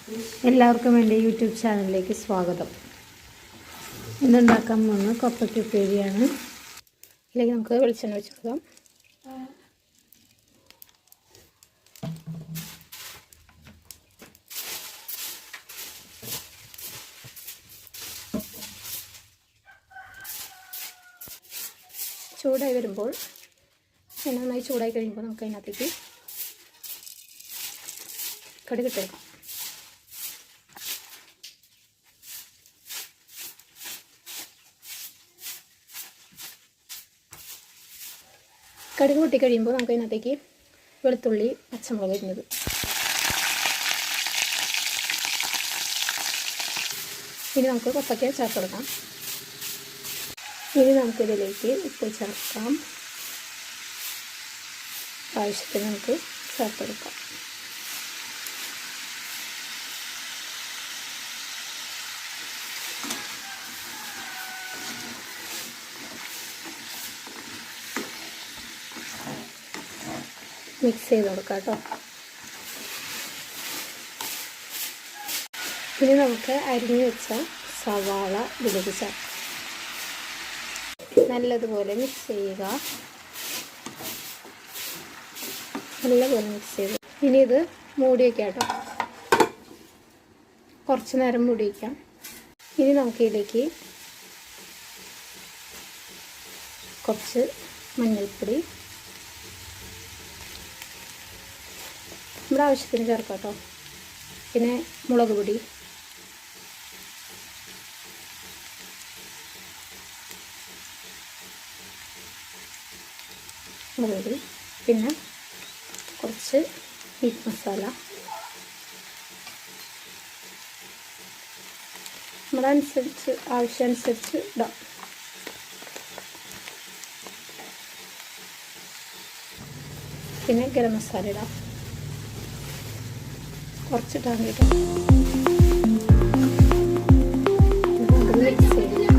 എല്ലാവർക്കും എൻ്റെ യൂട്യൂബ് ചാനലിലേക്ക് സ്വാഗതം. ഇന്നുണ്ടാക്കാൻ പോകുന്ന കപ്പയ്ക്ക ഉപ്പേരിയാണ്. ഇതിലേക്ക് നമുക്ക് വെളിച്ചെണ്ണ ഒഴിച്ച് കൊടുക്കാം. ചൂടായി വരുമ്പോൾ നന്നായി ചൂടായി കഴിയുമ്പോൾ നമുക്ക് അതിനകത്തേക്ക് കടുകിട്ടെടുക്കാം. കടുക് പൊട്ടി കഴിയുമ്പോൾ നമുക്ക് അതിനകത്തേക്ക് വെളുത്തുള്ളി, പച്ചമുളക് ഇടുന്നത്. ഇനി നമുക്ക് കപ്പയ്ക്ക ചേർത്ത് കൊടുക്കാം. ഇനി നമുക്കിതിലേക്ക് ഉപ്പ് ചേർക്കാം. ആവശ്യത്തിന് നമുക്ക് ചേർത്ത് കൊടുക്കാം. മിക്സ് ചെയ്ത് കൊടുക്കാം കേട്ടോ. ഇനി നമുക്ക് അരിഞ്ഞു വെച്ച സവാള ഇതിലേക്ക് ചേർക്കാം. നല്ലതുപോലെ മിക്സ് ചെയ്യുക. നല്ലപോലെ മിക്സ് ചെയ്ത് ഇനി ഇത് മൂടി വയ്ക്കാം കേട്ടോ. കുറച്ച് നേരം മൂടി വയ്ക്കാം. ഇനി നമുക്ക് ഇതിലേക്ക് കുറച്ച് മഞ്ഞൾപ്പൊടി നമ്മുടെ ആവശ്യത്തിന് ചേർക്കാം കേട്ടോ. പിന്നെ മുളക് പൊടി, പിന്നെ കുറച്ച് മീറ്റ് മസാല നമ്മുടെ ആവശ്യമനുസരിച്ച് ഇടാം. പിന്നെ ഗരം മസാല ഇടാം. കുറച്ചിട്ടാണ് കേട്ടോ. മിക്സ് ചെയ്ത്